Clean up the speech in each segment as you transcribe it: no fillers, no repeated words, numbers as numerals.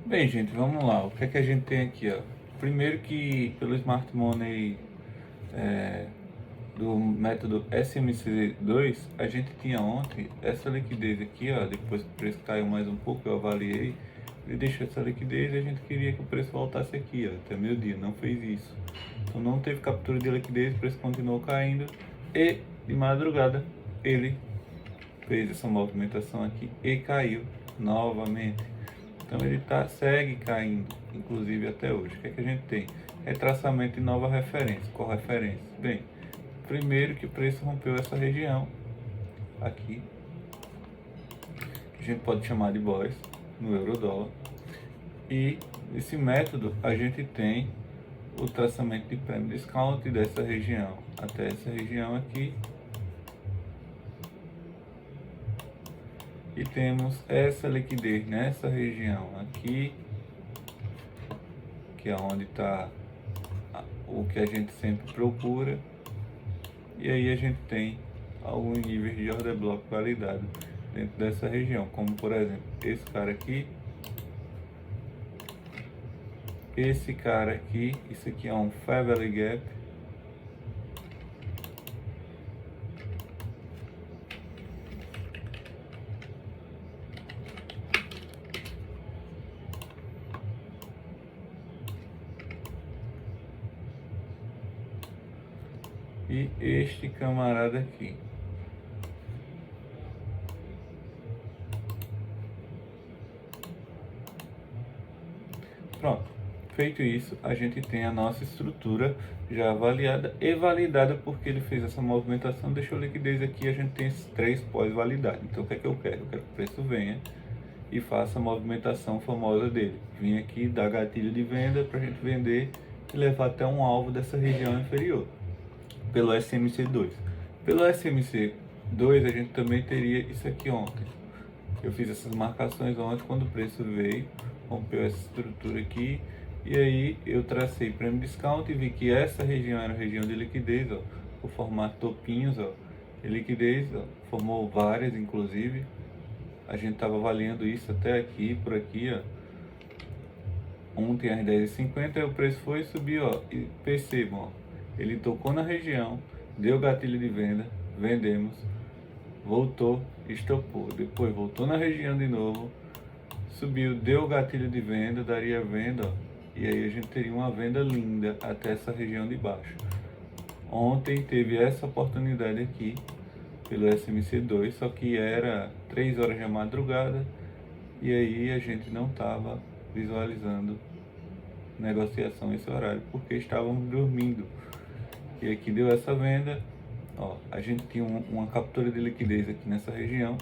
Bem, gente, vamos lá. O que é que a gente tem aqui, ó? Primeiro que pelo Smart Money do método SMC2, a gente tinha ontem essa liquidez aqui, ó. Depois que o preço caiu mais um pouco, eu avaliei. Ele deixou essa liquidez e a gente queria que o preço voltasse aqui, ó, até meio-dia. Não fez isso. Então não teve captura de liquidez, o preço continuou caindo. E de madrugada ele fez essa movimentação aqui e caiu novamente. Então ele segue caindo, inclusive até hoje. O que é que a gente tem? Retraçamento de nova referência. Qual referência? Bem, primeiro que o preço rompeu essa região aqui, que a gente pode chamar de BOS, no euro-dólar. E nesse método a gente tem o traçamento de prêmio discount dessa região até essa região aqui. E temos essa liquidez nessa região aqui, que é onde está o que a gente sempre procura. E aí a gente tem alguns níveis de order block validado dentro dessa região, como por exemplo esse cara aqui, esse cara aqui, isso aqui é um Fair Value Gap, e este camarada aqui. Pronto, feito isso, a gente tem a nossa estrutura já avaliada e validada, porque ele fez essa movimentação, deixou liquidez aqui, a gente tem esses três pós-validados. Então o que é que eu quero? Eu quero que o preço venha e faça a movimentação famosa dele. Vim aqui, dar gatilho de venda para a gente vender e levar até um alvo dessa região inferior, pelo SMC2. Pelo SMC2 a gente também teria isso aqui ontem. Eu fiz essas marcações ontem quando o preço veio, rompeu essa estrutura aqui, e aí eu tracei prêmio discount e vi que essa região era a região de liquidez, ó, vou formar topinhos, ó, de liquidez, ó, formou várias inclusive. A gente estava avaliando isso até aqui, por aqui, ó. Ontem às 10h50 o preço foi e subiu, ó, e percebam, ó, ele tocou na região, deu gatilho de venda, vendemos, voltou, estopou, depois voltou na região de novo, subiu, deu gatilho de venda, daria venda, ó, e aí a gente teria uma venda linda até essa região de baixo. Ontem teve essa oportunidade aqui pelo SMC2, só que era 3 horas da madrugada e aí a gente não estava visualizando negociação esse horário porque estávamos dormindo. E aqui deu essa venda, ó, a gente tinha uma captura de liquidez aqui nessa região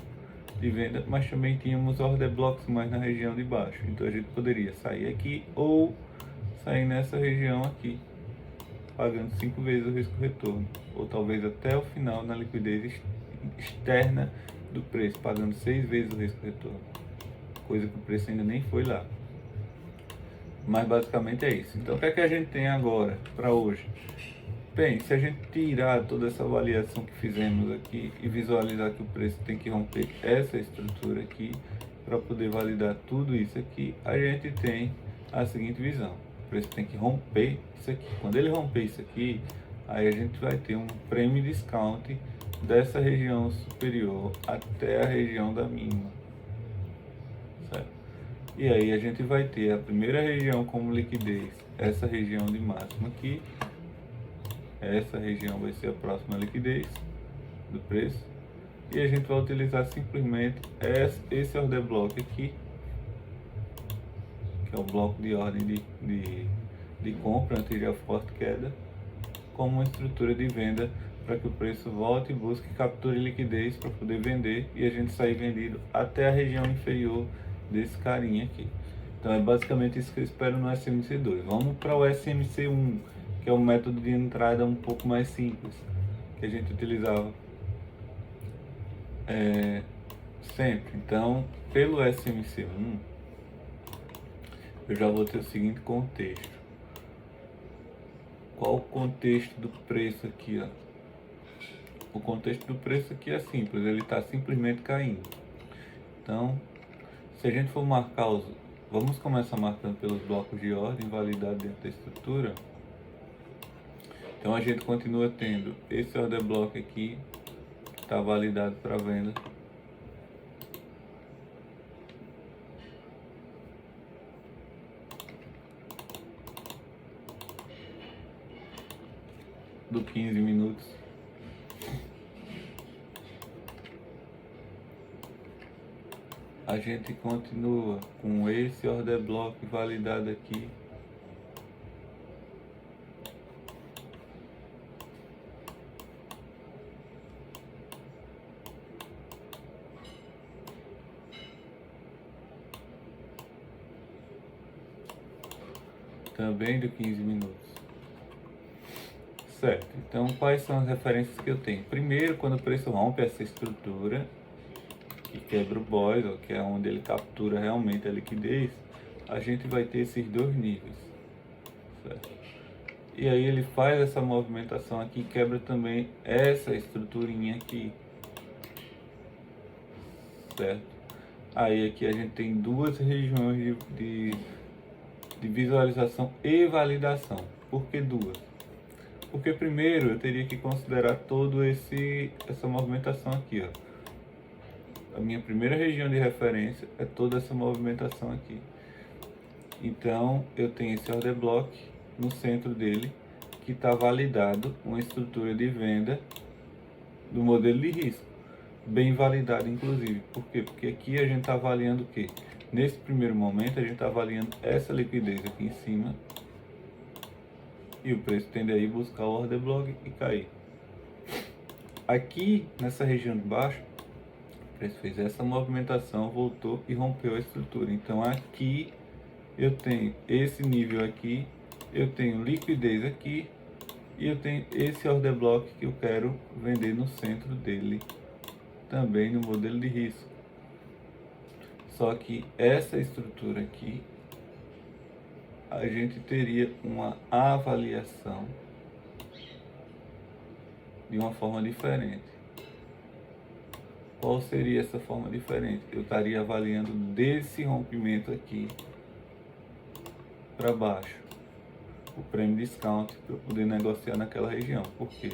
de venda, mas também tínhamos order blocks mais na região de baixo. Então a gente poderia sair aqui ou sair nessa região aqui, pagando 5 vezes o risco retorno, ou talvez até o final na liquidez externa do preço, pagando 6 vezes o risco retorno, coisa que o preço ainda nem foi lá. Mas basicamente é isso. Então o que é que a gente tem agora para hoje? Bem, se a gente tirar toda essa avaliação que fizemos aqui e visualizar que o preço tem que romper essa estrutura aqui para poder validar tudo isso aqui, a gente tem a seguinte visão: o preço tem que romper isso aqui. Quando ele romper isso aqui, aí a gente vai ter um prêmio discount dessa região superior até a região da mínima, certo? E aí a gente vai ter a primeira região como liquidez, essa região de máxima aqui. Essa região vai ser a próxima liquidez do preço. E a gente vai utilizar simplesmente esse order block aqui, que é o bloco de ordem de compra antes de a forte queda, como uma estrutura de venda para que o preço volte e busque capture liquidez para poder vender e a gente sair vendido até a região inferior desse carinha aqui. Então é basicamente isso que eu espero no SMC2. Vamos para o SMC1, que é um método de entrada um pouco mais simples, que a gente utilizava sempre. Então, pelo SMC1, eu já vou ter o seguinte contexto. Qual o contexto do preço aqui, ó? O contexto do preço aqui é simples, ele está simplesmente caindo. Então, se a gente for marcar Vamos começar marcando pelos blocos de ordem validado dentro da estrutura. Então a gente continua tendo esse order block aqui, que está validado para venda. Do 15 minutos. A gente continua com esse order block validado aqui. Também de 15 minutos. Certo, então quais são as referências que eu tenho? Primeiro, quando o preço rompe essa estrutura e quebra o Boyle, que é onde ele captura realmente a liquidez, a gente vai ter esses dois níveis, certo? E aí ele faz essa movimentação aqui e quebra também essa estruturinha aqui, certo? Aí aqui a gente tem duas regiões de visualização e validação. Por que duas? Porque primeiro eu teria que considerar todo essa movimentação aqui, ó. A minha primeira região de referência é toda essa movimentação aqui. Então eu tenho esse order block no centro dele, que está validado uma estrutura de venda do modelo de risco, bem validado inclusive. Por quê? Porque aqui a gente está avaliando o quê? Nesse primeiro momento a gente está avaliando essa liquidez aqui em cima, e o preço tende a ir buscar o order block e cair. Aqui nessa região de baixo, o preço fez essa movimentação, voltou e rompeu a estrutura. Então aqui eu tenho esse nível aqui, eu tenho liquidez aqui e eu tenho esse order block que eu quero vender no centro dele, também no modelo de risco. Só que essa estrutura aqui, a gente teria uma avaliação de uma forma diferente. Qual seria essa forma diferente? Eu estaria avaliando desse rompimento aqui para baixo o prêmio discount para eu poder negociar naquela região. Por quê?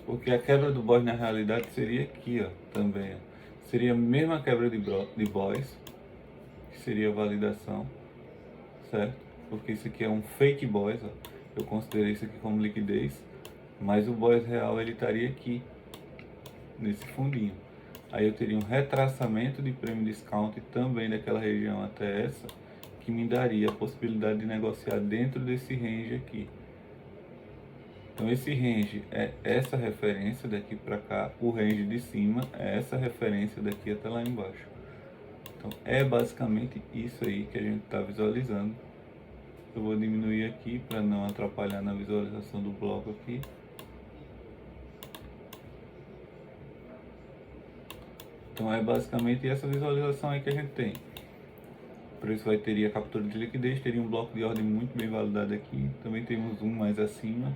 Porque a quebra do BOS na realidade seria aqui, ó, também. Ó. Seria a mesma quebra de BOS, que seria a validação, certo? Porque isso aqui é um fake BOS, ó. Eu considerei isso aqui como liquidez, mas o BOS real ele estaria aqui, nesse fundinho. Aí eu teria um retraçamento de prêmio discount também daquela região até essa, que me daria a possibilidade de negociar dentro desse range aqui. Então esse range é essa referência daqui para cá, o range de cima é essa referência daqui até lá embaixo. Então é basicamente isso aí que a gente está visualizando. Eu vou diminuir aqui para não atrapalhar na visualização do bloco aqui. Então é basicamente essa visualização aí que a gente tem. O preço teria captura de liquidez, teria um bloco de ordem muito bem validado aqui. Também temos um mais acima,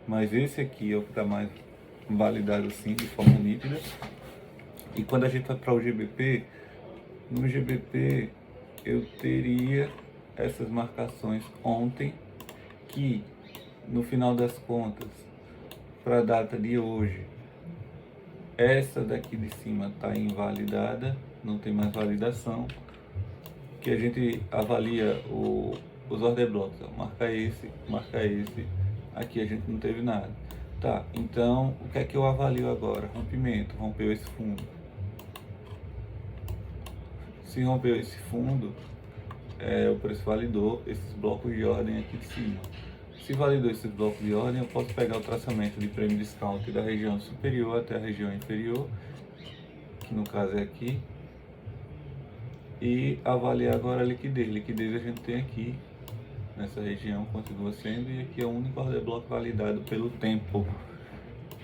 mas esse aqui é o que está mais validado assim, de forma nítida. E quando a gente vai para o GBP, no GBP eu teria essas marcações ontem, que no final das contas, para a data de hoje, essa daqui de cima está invalidada, não tem mais validação, que a gente avalia os order blocks, ó, marca esse, aqui a gente não teve nada. Tá, então o que é que eu avalio agora? Rompimento, rompeu esse fundo. Se rompeu esse fundo, o preço validou esses blocos de ordem aqui de cima. Se validou esses blocos de ordem, eu posso pegar o traçamento de prêmio discount da região superior até a região inferior, que no caso é aqui, e avaliar agora a liquidez. Liquidez a gente tem aqui, nessa região continua sendo, e aqui é o único order block validado pelo tempo.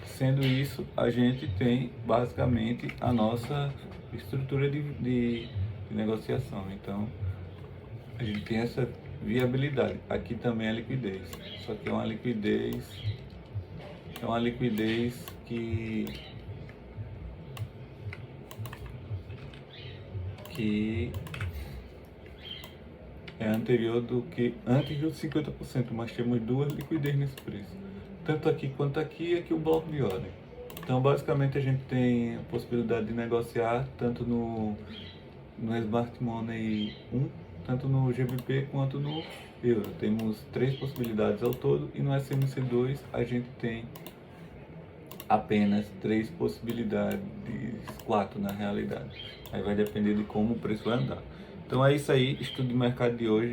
Sendo isso, a gente tem basicamente a nossa estrutura de negociação. Então, a gente tem essa viabilidade. Aqui também é liquidez, só que é uma liquidez que que é anterior do que antes dos 50%, mas temos duas liquidez nesse preço. Tanto aqui quanto aqui, aqui o bloco de ordem. Então, basicamente, a gente tem a possibilidade de negociar tanto no Smart Money 1, tanto no GBP quanto no Euro. Temos três possibilidades ao todo e no SMC2 a gente tem apenas três possibilidades, quatro na realidade. Aí vai depender de como o preço vai andar. Então é isso aí, estudo de mercado de hoje.